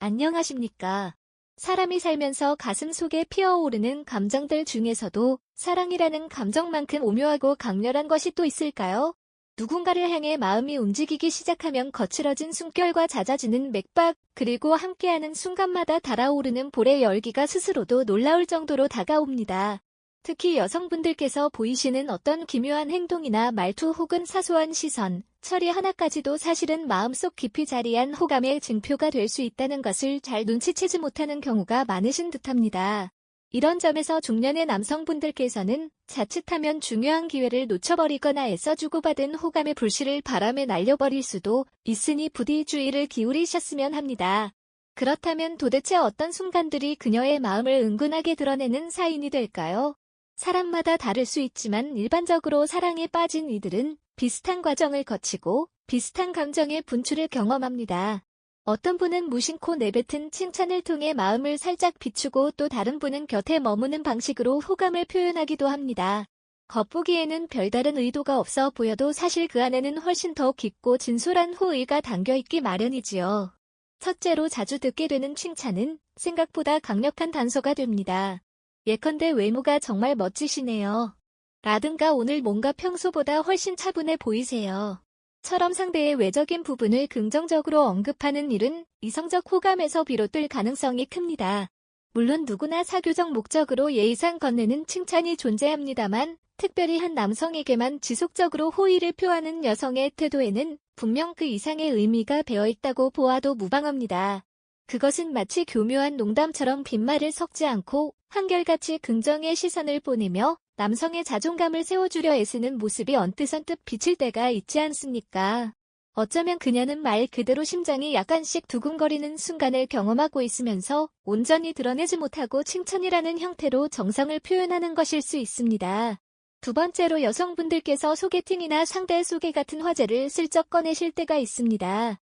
안녕하십니까. 사람이 살면서 가슴속에 피어오르는 감정들 중에서도 사랑이라는 감정만큼 오묘하고 강렬한 것이 또 있을까요? 누군가를 향해 마음이 움직이기 시작하면 거칠어진 숨결과 잦아지는 맥박, 그리고 함께하는 순간마다 달아오르는 볼의 열기가 스스로도 놀라울 정도로 다가옵니다. 특히 여성분들께서 보이시는 어떤 기묘한 행동이나 말투 혹은 사소한 시선, 처리 하나까지도 사실은 마음속 깊이 자리한 호감의 증표가 될 수 있다는 것을 잘 눈치채지 못하는 경우가 많으신 듯합니다. 이런 점에서 중년의 남성분들께서는 자칫하면 중요한 기회를 놓쳐버리거나 애써 주고받은 호감의 불씨를 바람에 날려버릴 수도 있으니 부디 주의를 기울이셨으면 합니다. 그렇다면 도대체 어떤 순간들이 그녀의 마음을 은근하게 드러내는 사인이 될까요? 사람마다 다를 수 있지만 일반적으로 사랑에 빠진 이들은 비슷한 과정을 거치고 비슷한 감정의 분출을 경험합니다. 어떤 분은 무심코 내뱉은 칭찬을 통해 마음을 살짝 비추고 또 다른 분은 곁에 머무는 방식으로 호감을 표현하기도 합니다. 겉보기에는 별다른 의도가 없어 보여도 사실 그 안에는 훨씬 더 깊고 진솔한 호의가 담겨있기 마련이지요. 첫째로 자주 듣게 되는 칭찬은 생각보다 강력한 단서가 됩니다. 예컨대 외모가 정말 멋지시네요. 라든가 오늘 뭔가 평소보다 훨씬 차분해 보이세요. 처럼 상대의 외적인 부분을 긍정적으로 언급하는 일은 이성적 호감에서 비롯될 가능성이 큽니다. 물론 누구나 사교적 목적으로 예의상 건네는 칭찬이 존재합니다만 특별히 한 남성에게만 지속적으로 호의를 표하는 여성의 태도에는 분명 그 이상의 의미가 배어있다고 보아도 무방합니다. 그것은 마치 교묘한 농담처럼 빈말을 섞지 않고 한결같이 긍정의 시선을 보내며 남성의 자존감을 세워주려 애쓰는 모습이 언뜻 비칠 때가 있지 않습니까? 어쩌면 그녀는 말 그대로 심장이 약간씩 두근거리는 순간을 경험하고 있으면서 온전히 드러내지 못하고 칭찬이라는 형태로 정성을 표현하는 것일 수 있습니다. 두 번째로 여성분들께서 소개팅이나 상대 소개 같은 화제를 슬쩍 꺼내실 때가 있습니다.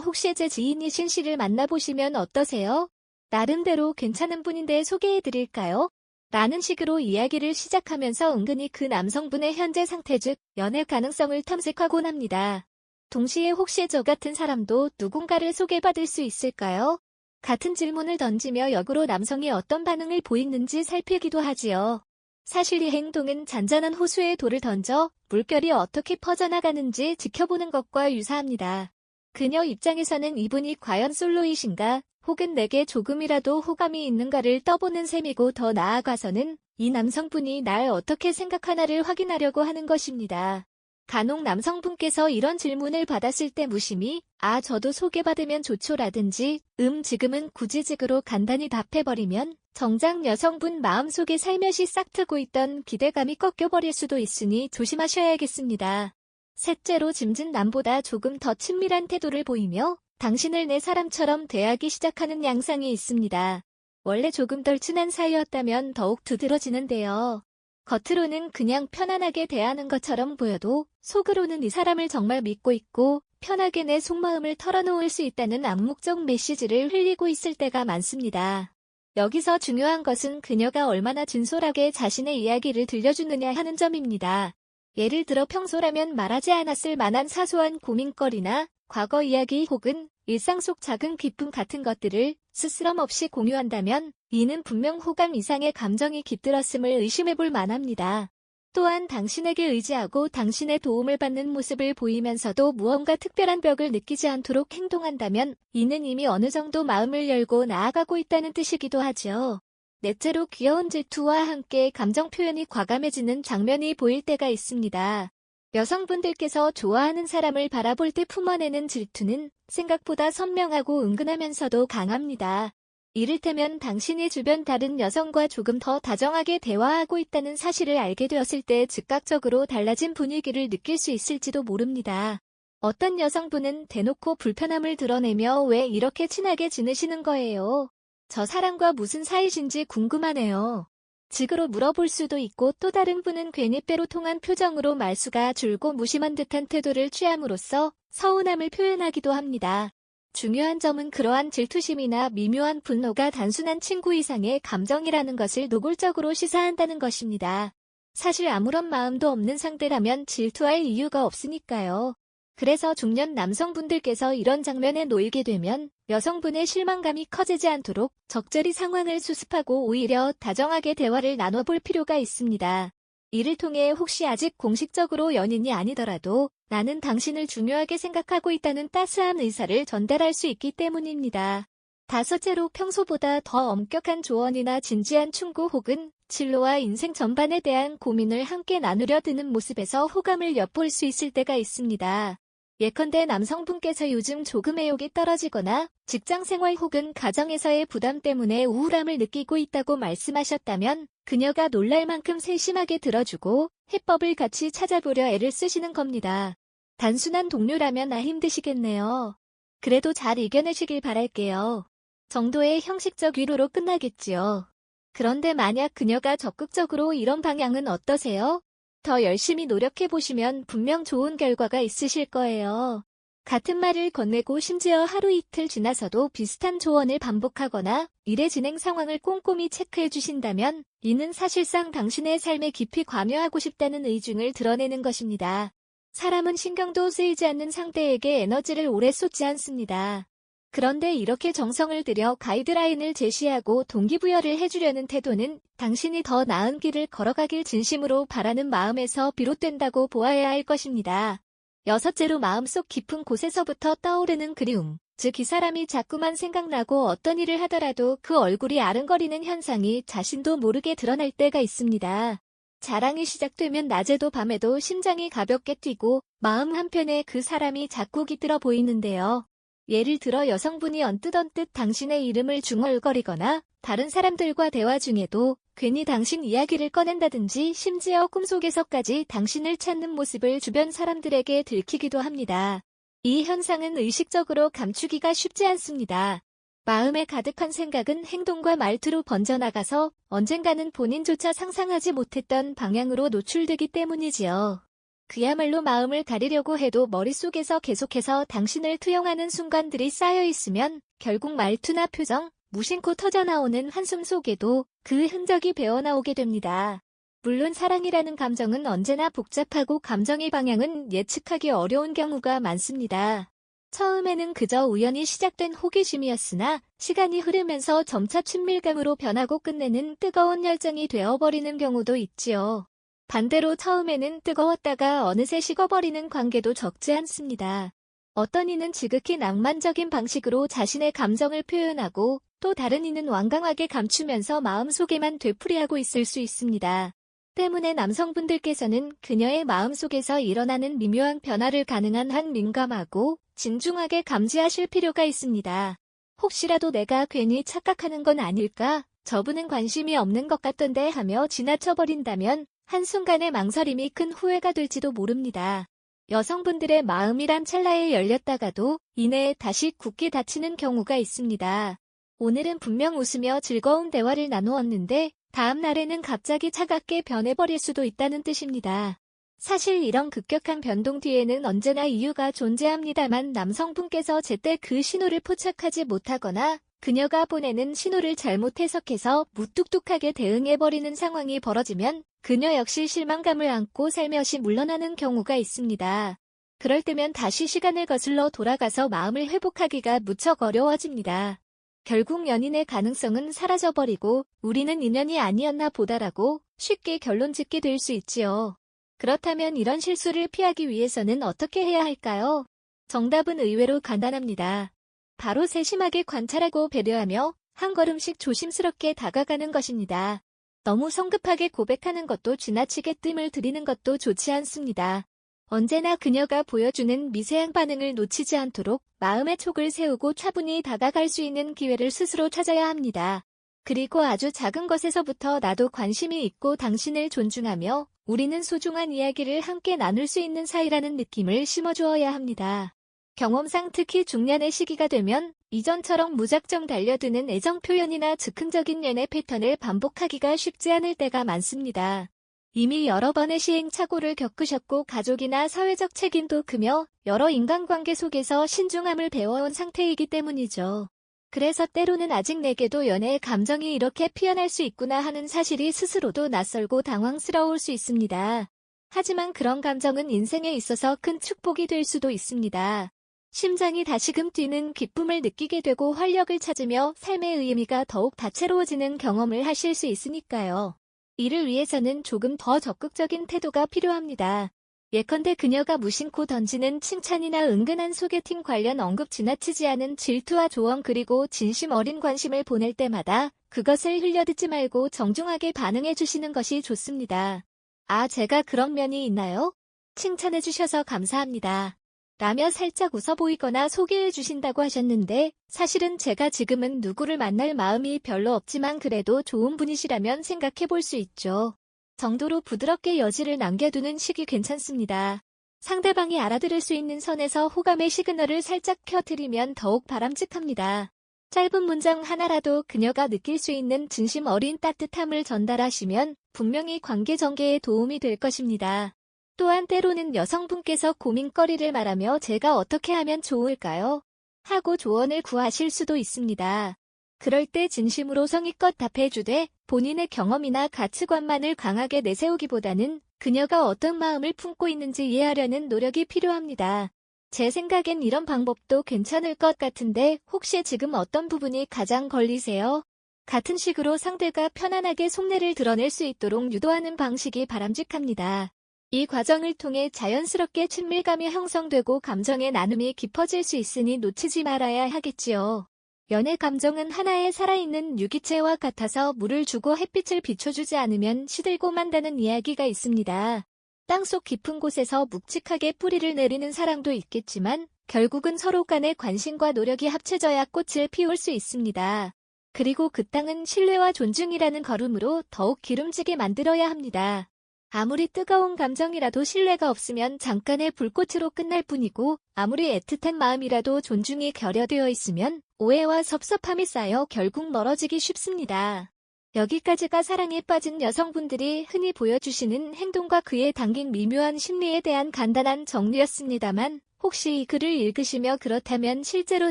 혹시 제 지인이신 씨를 만나보시면 어떠세요? 나름대로 괜찮은 분인데 소개해드릴까요? 라는 식으로 이야기를 시작하면서 은근히 그 남성분의 현재 상태 즉 연애 가능성을 탐색하곤 합니다. 동시에 혹시 저 같은 사람도 누군가를 소개받을 수 있을까요? 같은 질문을 던지며 역으로 남성이 어떤 반응을 보이는지 살피기도 하지요. 사실 이 행동은 잔잔한 호수에 돌을 던져 물결이 어떻게 퍼져나가는지 지켜보는 것과 유사합니다. 그녀 입장에서는 이분이 과연 솔로이신가 혹은 내게 조금이라도 호감이 있는가를 떠보는 셈이고 더 나아가서는 이 남성분이 날 어떻게 생각하나를 확인하려고 하는 것입니다. 간혹 남성분께서 이런 질문을 받았을 때 무심히 저도 소개받으면 좋죠라든지 지금은 굳이직으로 간단히 답해버리면 정작 여성분 마음속에 살며시 싹트고 있던 기대감이 꺾여버릴 수도 있으니 조심하셔야겠습니다. 셋째로 짐진 남보다 조금 더 친밀한 태도를 보이며 당신을 내 사람처럼 대하기 시작하는 양상이 있습니다. 원래 조금 덜 친한 사이였다면 더욱 두드러지는데요. 겉으로는 그냥 편안하게 대하는 것처럼 보여도 속으로는 이 사람을 정말 믿고 있고 편하게 내 속마음을 털어놓을 수 있다는 암묵적 메시지를 흘리고 있을 때가 많습니다. 여기서 중요한 것은 그녀가 얼마나 진솔하게 자신의 이야기를 들려주느냐 하는 점입니다. 예를 들어 평소라면 말하지 않았을 만한 사소한 고민거리나 과거 이야기 혹은 일상 속 작은 기쁨 같은 것들을 스스럼 없이 공유한다면 이는 분명 호감 이상의 감정이 깃들었음을 의심해볼 만합니다. 또한 당신에게 의지하고 당신의 도움을 받는 모습을 보이면서도 무언가 특별한 벽을 느끼지 않도록 행동한다면 이는 이미 어느 정도 마음을 열고 나아가고 있다는 뜻이기도 하죠. 넷째로 귀여운 질투와 함께 감정 표현이 과감해지는 장면이 보일 때가 있습니다. 여성분들께서 좋아하는 사람을 바라볼 때 품어내는 질투는 생각보다 선명하고 은근하면서도 강합니다. 이를테면 당신이 주변 다른 여성과 조금 더 다정하게 대화하고 있다는 사실을 알게 되었을 때 즉각적으로 달라진 분위기를 느낄 수 있을지도 모릅니다. 어떤 여성분은 대놓고 불편함을 드러내며 왜 이렇게 친하게 지내시는 거예요? 저 사람과 무슨 사이신지 궁금하네요. 직으로 물어볼 수도 있고 또 다른 분은 괜히 빼로 통한 표정으로 말수가 줄고 무심한 듯한 태도를 취함으로써 서운함을 표현하기도 합니다. 중요한 점은 그러한 질투심이나 미묘한 분노가 단순한 친구 이상의 감정이라는 것을 노골적으로 시사한다는 것입니다. 사실 아무런 마음도 없는 상대라면 질투할 이유가 없으니까요. 그래서 중년 남성분들께서 이런 장면에 놓이게 되면 여성분의 실망감이 커지지 않도록 적절히 상황을 수습하고 오히려 다정하게 대화를 나눠볼 필요가 있습니다. 이를 통해 혹시 아직 공식적으로 연인이 아니더라도 나는 당신을 중요하게 생각하고 있다는 따스한 의사를 전달할 수 있기 때문입니다. 다섯째로 평소보다 더 엄격한 조언이나 진지한 충고 혹은 진로와 인생 전반에 대한 고민을 함께 나누려 드는 모습에서 호감을 엿볼 수 있을 때가 있습니다. 예컨대 남성분께서 요즘 조금 의욕이 떨어지거나 직장생활 혹은 가정에서의 부담 때문에 우울함을 느끼고 있다고 말씀하셨다면 그녀가 놀랄 만큼 세심하게 들어주고 해법을 같이 찾아보려 애를 쓰시는 겁니다. 단순한 동료라면 힘드시겠네요. 그래도 잘 이겨내시길 바랄게요. 정도의 형식적 위로로 끝나겠지요. 그런데 만약 그녀가 적극적으로 이런 방향은 어떠세요? 더 열심히 노력해보시면 분명 좋은 결과가 있으실 거예요. 같은 말을 건네고 심지어 하루 이틀 지나서도 비슷한 조언을 반복하거나 일의 진행 상황을 꼼꼼히 체크해 주신다면 이는 사실상 당신의 삶에 깊이 관여하고 싶다는 의중을 드러내는 것입니다. 사람은 신경도 쓰이지 않는 상대에게 에너지를 오래 쏟지 않습니다. 그런데 이렇게 정성을 들여 가이드라인을 제시하고 동기부여를 해주려는 태도는 당신이 더 나은 길을 걸어가길 진심으로 바라는 마음에서 비롯된다고 보아야 할 것입니다. 여섯째로 마음속 깊은 곳에서부터 떠오르는 그리움, 즉 이 사람이 자꾸만 생각나고 어떤 일을 하더라도 그 얼굴이 아른거리는 현상이 자신도 모르게 드러날 때가 있습니다. 자랑이 시작되면 낮에도 밤에도 심장이 가볍게 뛰고 마음 한편에 그 사람이 자꾸 깃들어 보이는데요. 예를 들어 여성분이 언뜻 당신의 이름을 중얼거리거나 다른 사람들과 대화 중에도 괜히 당신 이야기를 꺼낸다든지 심지어 꿈속에서까지 당신을 찾는 모습을 주변 사람들에게 들키기도 합니다. 이 현상은 의식적으로 감추기가 쉽지 않습니다. 마음에 가득한 생각은 행동과 말투로 번져나가서 언젠가는 본인조차 상상하지 못했던 방향으로 노출되기 때문이지요. 그야말로 마음을 가리려고 해도 머릿속에서 계속해서 당신을 투영하는 순간들이 쌓여 있으면 결국 말투나 표정, 무심코 터져나오는 한숨 속에도 그 흔적이 배어나오게 됩니다. 물론 사랑이라는 감정은 언제나 복잡하고 감정의 방향은 예측하기 어려운 경우가 많습니다. 처음에는 그저 우연히 시작된 호기심이었으나 시간이 흐르면서 점차 친밀감으로 변하고 끝내는 뜨거운 열정이 되어버리는 경우도 있지요. 반대로 처음에는 뜨거웠다가 어느새 식어버리는 관계도 적지 않습니다. 어떤 이는 지극히 낭만적인 방식으로 자신의 감정을 표현하고 또 다른 이는 완강하게 감추면서 마음속에만 되풀이하고 있을 수 있습니다. 때문에 남성분들께서는 그녀의 마음속에서 일어나는 미묘한 변화를 가능한 한 민감하고 진중하게 감지하실 필요가 있습니다. 혹시라도 내가 괜히 착각하는 건 아닐까? 저분은 관심이 없는 것 같던데 하며 지나쳐버린다면 한순간의 망설임이 큰 후회가 될지도 모릅니다. 여성분들의 마음이란 찰나에 열렸다가도 이내에 다시 굳게 닫히는 경우가 있습니다. 오늘은 분명 웃으며 즐거운 대화를 나누었는데 다음 날에는 갑자기 차갑게 변해버릴 수도 있다는 뜻입니다. 사실 이런 급격한 변동 뒤에는 언제나 이유가 존재합니다만 남성분께서 제때 그 신호를 포착하지 못하거나 그녀가 보내는 신호를 잘못 해석해서 무뚝뚝하게 대응해버리는 상황이 벌어지면 그녀 역시 실망감을 안고 살며시 물러나는 경우가 있습니다. 그럴 때면 다시 시간을 거슬러 돌아가서 마음을 회복하기가 무척 어려워집니다. 결국 연인의 가능성은 사라져버리고 우리는 인연이 아니었나 보다라고 쉽게 결론 짓게 될 수 있지요. 그렇다면 이런 실수를 피하기 위해서는 어떻게 해야 할까요? 정답은 의외로 간단합니다. 바로 세심하게 관찰하고 배려하며 한 걸음씩 조심스럽게 다가가는 것입니다. 너무 성급하게 고백하는 것도 지나치게 뜸을 들이는 것도 좋지 않습니다. 언제나 그녀가 보여주는 미세한 반응을 놓치지 않도록 마음의 촉을 세우고 차분히 다가갈 수 있는 기회를 스스로 찾아야 합니다. 그리고 아주 작은 것에서부터 나도 관심이 있고 당신을 존중하며 우리는 소중한 이야기를 함께 나눌 수 있는 사이라는 느낌을 심어주어야 합니다. 경험상 특히 중년의 시기가 되면 이전처럼 무작정 달려드는 애정 표현이나 즉흥적인 연애 패턴을 반복하기가 쉽지 않을 때가 많습니다. 이미 여러 번의 시행착오를 겪으셨고 가족이나 사회적 책임도 크며 여러 인간관계 속에서 신중함을 배워온 상태이기 때문이죠. 그래서 때로는 아직 내게도 연애의 감정이 이렇게 피어날 수 있구나 하는 사실이 스스로도 낯설고 당황스러울 수 있습니다. 하지만 그런 감정은 인생에 있어서 큰 축복이 될 수도 있습니다. 심장이 다시금 뛰는 기쁨을 느끼게 되고 활력을 찾으며 삶의 의미가 더욱 다채로워지는 경험을 하실 수 있으니까요. 이를 위해서는 조금 더 적극적인 태도가 필요합니다. 예컨대 그녀가 무심코 던지는 칭찬이나 은근한 소개팅 관련 언급, 지나치지 않은 질투와 조언, 그리고 진심 어린 관심을 보낼 때마다 그것을 흘려듣지 말고 정중하게 반응해 주시는 것이 좋습니다. 아, 제가 그런 면이 있나요? 칭찬해 주셔서 감사합니다. 라며 살짝 웃어 보이거나 소개해 주신다고 하셨는데, 사실은 제가 지금은 누구를 만날 마음이 별로 없지만 그래도 좋은 분이시라면 생각해 볼 수 있죠. 정도로 부드럽게 여지를 남겨두는 식이 괜찮습니다. 상대방이 알아들을 수 있는 선에서 호감의 시그널을 살짝 켜드리면 더욱 바람직합니다. 짧은 문장 하나라도 그녀가 느낄 수 있는 진심 어린 따뜻함을 전달하시면 분명히 관계 전개에 도움이 될 것입니다. 또한 때로는 여성분께서 고민거리를 말하며 제가 어떻게 하면 좋을까요? 하고 조언을 구하실 수도 있습니다. 그럴 때 진심으로 성의껏 답해주되 본인의 경험이나 가치관만을 강하게 내세우기보다는 그녀가 어떤 마음을 품고 있는지 이해하려는 노력이 필요합니다. 제 생각엔 이런 방법도 괜찮을 것 같은데 혹시 지금 어떤 부분이 가장 걸리세요? 같은 식으로 상대가 편안하게 속내를 드러낼 수 있도록 유도하는 방식이 바람직합니다. 이 과정을 통해 자연스럽게 친밀감이 형성되고 감정의 나눔이 깊어질 수 있으니 놓치지 말아야 하겠지요. 연애 감정은 하나의 살아있는 유기체와 같아서 물을 주고 햇빛을 비춰주지 않으면 시들고 만다는 이야기가 있습니다. 땅속 깊은 곳에서 묵직하게 뿌리를 내리는 사랑도 있겠지만 결국은 서로 간의 관심과 노력이 합쳐져야 꽃을 피울 수 있습니다. 그리고 그 땅은 신뢰와 존중이라는 걸음으로 더욱 기름지게 만들어야 합니다. 아무리 뜨거운 감정이라도 신뢰가 없으면 잠깐의 불꽃으로 끝날 뿐이고, 아무리 애틋한 마음이라도 존중이 결여되어 있으면 오해와 섭섭함이 쌓여 결국 멀어지기 쉽습니다. 여기까지가 사랑에 빠진 여성분들이 흔히 보여주시는 행동과 그에 담긴 미묘한 심리에 대한 간단한 정리였습니다만, 혹시 이 글을 읽으시며 그렇다면 실제로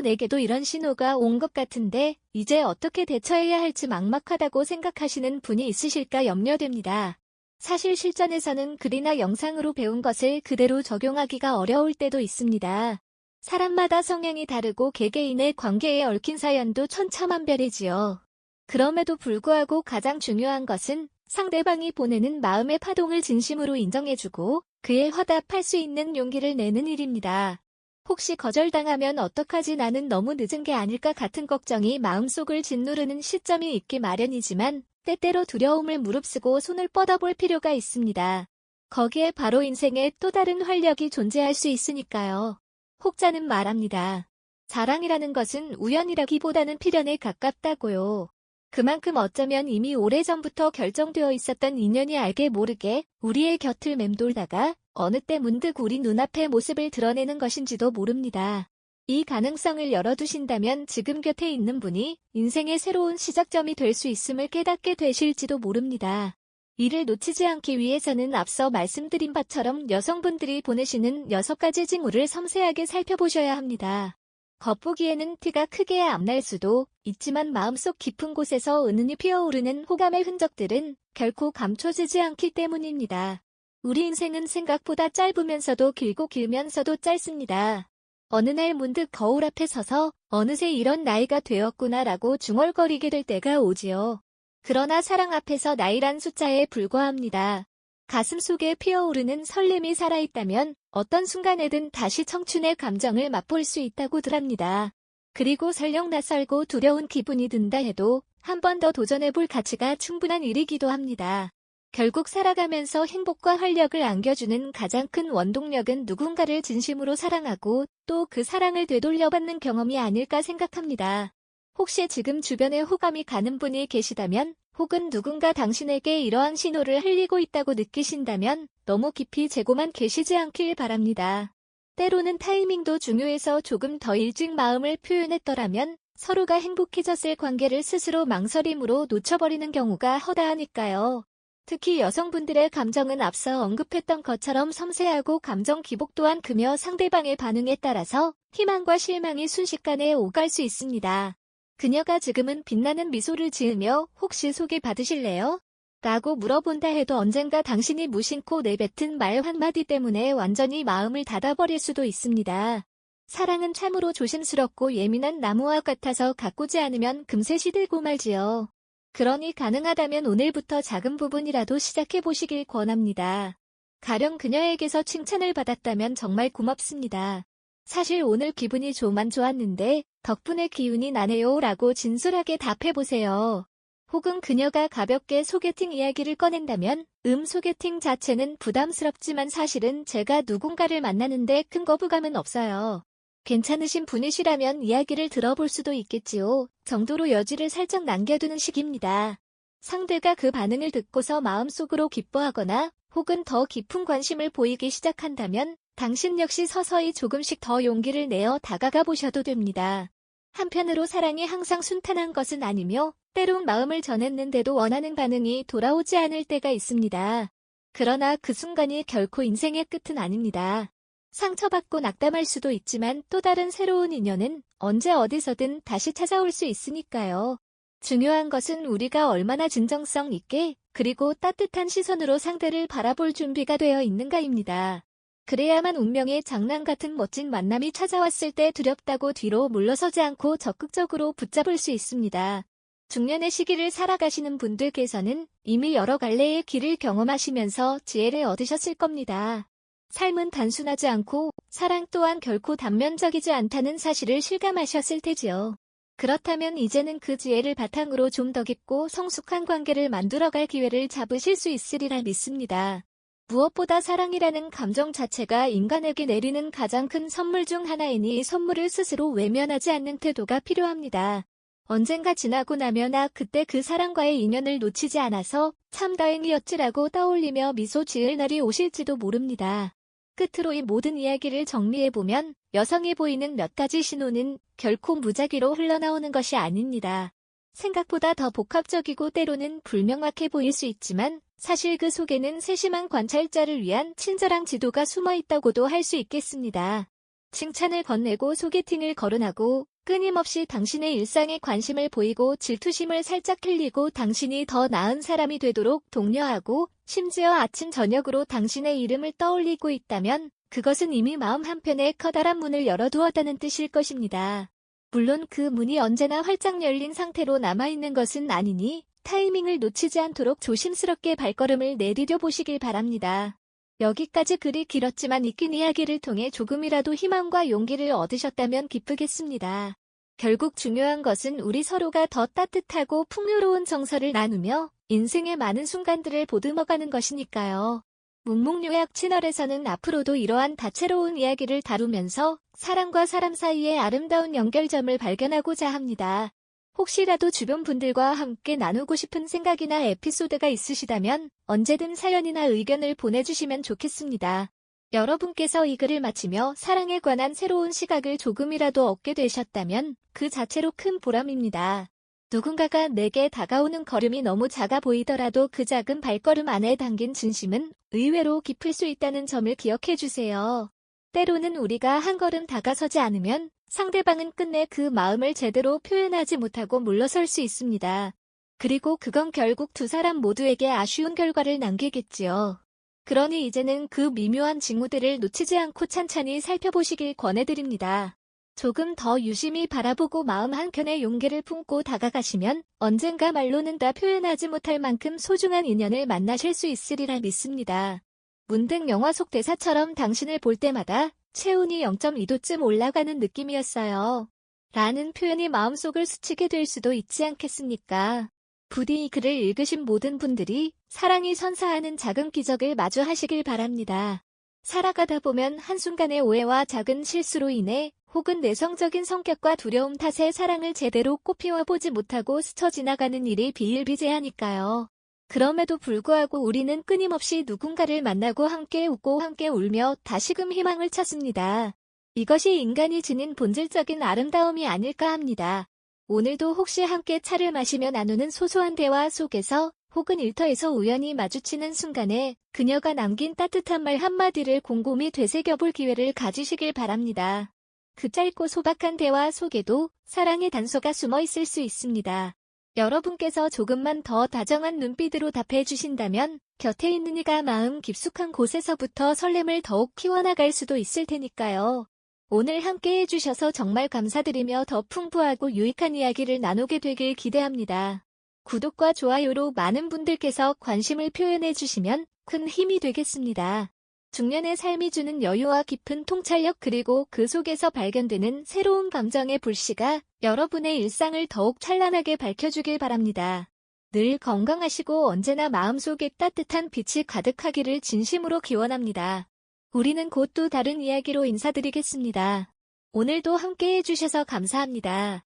내게도 이런 신호가 온 것 같은데 이제 어떻게 대처해야 할지 막막하다고 생각하시는 분이 있으실까 염려됩니다. 사실 실전에서는 글이나 영상으로 배운 것을 그대로 적용하기가 어려울 때도 있습니다. 사람마다 성향이 다르고 개개인의 관계에 얽힌 사연도 천차만별이지요. 그럼에도 불구하고 가장 중요한 것은 상대방이 보내는 마음의 파동을 진심으로 인정해주고 그에 화답할 수 있는 용기를 내는 일입니다. 혹시 거절당하면 어떡하지, 나는 너무 늦은 게 아닐까 같은 걱정이 마음속을 짓누르는 시점이 있기 마련이지만 때때로 두려움을 무릅쓰고 손을 뻗어볼 필요가 있습니다. 거기에 바로 인생의 또 다른 활력이 존재할 수 있으니까요. 혹자는 말합니다. 사랑이라는 것은 우연이라기보다는 필연에 가깝다고요. 그만큼 어쩌면 이미 오래전부터 결정되어 있었던 인연이 알게 모르게 우리의 곁을 맴돌다가 어느 때 문득 우리 눈앞의 모습을 드러내는 것인지도 모릅니다. 이 가능성을 열어두신다면 지금 곁에 있는 분이 인생의 새로운 시작점이 될 수 있음을 깨닫게 되실지도 모릅니다. 이를 놓치지 않기 위해서는 앞서 말씀드린 바처럼 여성분들이 보내시는 6가지 징후를 섬세하게 살펴보셔야 합니다. 겉보기에는 티가 크게 안 날 수도 있지만 마음속 깊은 곳에서 은은히 피어오르는 호감의 흔적들은 결코 감춰지지 않기 때문입니다. 우리 인생은 생각보다 짧으면서도 길고 길면서도 짧습니다. 어느 날 문득 거울 앞에 서서 어느새 이런 나이가 되었구나라고 중얼거리게 될 때가 오지요. 그러나 사랑 앞에서 나이란 숫자에 불과합니다. 가슴속에 피어오르는 설렘이 살아있다면 어떤 순간에든 다시 청춘의 감정을 맛볼 수 있다고들 합니다. 그리고 설령 낯설고 두려운 기분이 든다 해도 한 번 더 도전해볼 가치가 충분한 일이기도 합니다. 결국 살아가면서 행복과 활력을 안겨주는 가장 큰 원동력은 누군가를 진심으로 사랑하고 또 그 사랑을 되돌려받는 경험이 아닐까 생각합니다. 혹시 지금 주변에 호감이 가는 분이 계시다면 혹은 누군가 당신에게 이러한 신호를 흘리고 있다고 느끼신다면 너무 깊이 재고만 계시지 않길 바랍니다. 때로는 타이밍도 중요해서 조금 더 일찍 마음을 표현했더라면 서로가 행복해졌을 관계를 스스로 망설임으로 놓쳐버리는 경우가 허다하니까요. 특히 여성분들의 감정은 앞서 언급했던 것처럼 섬세하고 감정 기복 또한 크며 상대방의 반응에 따라서 희망과 실망이 순식간에 오갈 수 있습니다. 그녀가 지금은 빛나는 미소를 지으며 혹시 소개받으실래요? 라고 물어본다 해도 언젠가 당신이 무심코 내뱉은 말 한마디 때문에 완전히 마음을 닫아버릴 수도 있습니다. 사랑은 참으로 조심스럽고 예민한 나무와 같아서 가꾸지 않으면 금세 시들고 말지요. 그러니 가능하다면 오늘부터 작은 부분이라도 시작해보시길 권합니다. 가령 그녀에게서 칭찬을 받았다면 정말 고맙습니다. 사실 오늘 기분이 좀 안 좋았는데 덕분에 기운이 나네요 라고 진솔하게 답해보세요. 혹은 그녀가 가볍게 소개팅 이야기를 꺼낸다면 소개팅 자체는 부담스럽지만 사실은 제가 누군가를 만나는데 큰 거부감은 없어요. 괜찮으신 분이시라면 이야기를 들어볼 수도 있겠지요. 정도로 여지를 살짝 남겨두는 식입니다. 상대가 그 반응을 듣고서 마음속으로 기뻐하거나 혹은 더 깊은 관심을 보이기 시작한다면 당신 역시 서서히 조금씩 더 용기를 내어 다가가 보셔도 됩니다. 한편으로 사랑이 항상 순탄한 것은 아니며 때론 마음을 전했는데도 원하는 반응이 돌아오지 않을 때가 있습니다. 그러나 그 순간이 결코 인생의 끝은 아닙니다. 상처받고 낙담할 수도 있지만 또 다른 새로운 인연은 언제 어디서든 다시 찾아올 수 있으니까요. 중요한 것은 우리가 얼마나 진정성 있게 그리고 따뜻한 시선으로 상대를 바라볼 준비가 되어 있는가입니다. 그래야만 운명의 장난 같은 멋진 만남이 찾아왔을 때 두렵다고 뒤로 물러서지 않고 적극적으로 붙잡을 수 있습니다. 중년의 시기를 살아가시는 분들께서는 이미 여러 갈래의 길을 경험하시면서 지혜를 얻으셨을 겁니다. 삶은 단순하지 않고 사랑 또한 결코 단면적이지 않다는 사실을 실감하셨을 테지요. 그렇다면 이제는 그 지혜를 바탕으로 좀 더 깊고 성숙한 관계를 만들어갈 기회를 잡으실 수 있으리라 믿습니다. 무엇보다 사랑이라는 감정 자체가 인간에게 내리는 가장 큰 선물 중 하나이니 이 선물을 스스로 외면하지 않는 태도가 필요합니다. 언젠가 지나고 나면 그때 그 사람과의 인연을 놓치지 않아서 참 다행이었지라고 떠올리며 미소 지을 날이 오실지도 모릅니다. 끝으로 이 모든 이야기를 정리해보면 여성이 보이는 몇 가지 신호는 결코 무작위로 흘러나오는 것이 아닙니다. 생각보다 더 복합적이고 때로는 불명확해 보일 수 있지만 사실 그 속에는 세심한 관찰자를 위한 친절한 지도가 숨어 있다고도 할 수 있겠습니다. 칭찬을 건네고 소개팅을 거론하고 끊임없이 당신의 일상에 관심을 보이고 질투심을 살짝 흘리고 당신이 더 나은 사람이 되도록 독려하고 심지어 아침 저녁으로 당신의 이름을 떠올리고 있다면 그것은 이미 마음 한편에 커다란 문을 열어두었다는 뜻일 것입니다. 물론 그 문이 언제나 활짝 열린 상태로 남아있는 것은 아니니 타이밍을 놓치지 않도록 조심스럽게 발걸음을 내디뎌 보시길 바랍니다. 여기까지 글이 길었지만 이 긴 이야기를 통해 조금이라도 희망과 용기를 얻으셨다면 기쁘겠습니다. 결국 중요한 것은 우리 서로가 더 따뜻하고 풍요로운 정서를 나누며 인생의 많은 순간들을 보듬어가는 것이니까요. 묵묵요약 채널에서는 앞으로도 이러한 다채로운 이야기를 다루면서 사람과 사람 사이의 아름다운 연결점을 발견하고자 합니다. 혹시라도 주변 분들과 함께 나누고 싶은 생각이나 에피소드가 있으시다면 언제든 사연이나 의견을 보내주시면 좋겠습니다. 여러분께서 이 글을 마치며 사랑에 관한 새로운 시각을 조금이라도 얻게 되셨다면 그 자체로 큰 보람입니다. 누군가가 내게 다가오는 걸음이 너무 작아 보이더라도 그 작은 발걸음 안에 담긴 진심은 의외로 깊을 수 있다는 점을 기억해 주세요. 때로는 우리가 한 걸음 다가서지 않으면 상대방은 끝내 그 마음을 제대로 표현하지 못하고 물러설 수 있습니다. 그리고 그건 결국 두 사람 모두에게 아쉬운 결과를 남기겠지요. 그러니 이제는 그 미묘한 징후들을 놓치지 않고 찬찬히 살펴보시길 권해드립니다. 조금 더 유심히 바라보고 마음 한켠에 용기를 품고 다가가시면 언젠가 말로는 다 표현하지 못할 만큼 소중한 인연을 만나실 수 있으리라 믿습니다. 문득 영화 속 대사처럼 당신을 볼 때마다 체온이 0.2도쯤 올라가는 느낌이었어요. 라는 표현이 마음속을 스치게 될 수도 있지 않겠습니까? 부디 이 글을 읽으신 모든 분들이 사랑이 선사하는 작은 기적을 마주하시길 바랍니다. 살아가다 보면 한순간의 오해와 작은 실수로 인해 혹은 내성적인 성격과 두려움 탓에 사랑을 제대로 꽃피워보지 못하고 스쳐 지나가는 일이 비일비재하니까요. 그럼에도 불구하고 우리는 끊임없이 누군가를 만나고 함께 웃고 함께 울며 다시금 희망을 찾습니다. 이것이 인간이 지닌 본질적인 아름다움이 아닐까 합니다. 오늘도 혹시 함께 차를 마시며 나누는 소소한 대화 속에서 혹은 일터에서 우연히 마주치는 순간에 그녀가 남긴 따뜻한 말 한마디를 곰곰이 되새겨볼 기회를 가지시길 바랍니다. 그 짧고 소박한 대화 속에도 사랑의 단서가 숨어 있을 수 있습니다. 여러분께서 조금만 더 다정한 눈빛으로 답해 주신다면 곁에 있는 이가 마음 깊숙한 곳에서부터 설렘을 더욱 키워나갈 수도 있을 테니까요. 오늘 함께 해주셔서 정말 감사드리며 더 풍부하고 유익한 이야기를 나누게 되길 기대합니다. 구독과 좋아요로 많은 분들께서 관심을 표현해 주시면 큰 힘이 되겠습니다. 중년의 삶이 주는 여유와 깊은 통찰력 그리고 그 속에서 발견되는 새로운 감정의 불씨가 여러분의 일상을 더욱 찬란하게 밝혀주길 바랍니다. 늘 건강하시고 언제나 마음속에 따뜻한 빛이 가득하기를 진심으로 기원합니다. 우리는 곧 또 다른 이야기로 인사드리겠습니다. 오늘도 함께 해주셔서 감사합니다.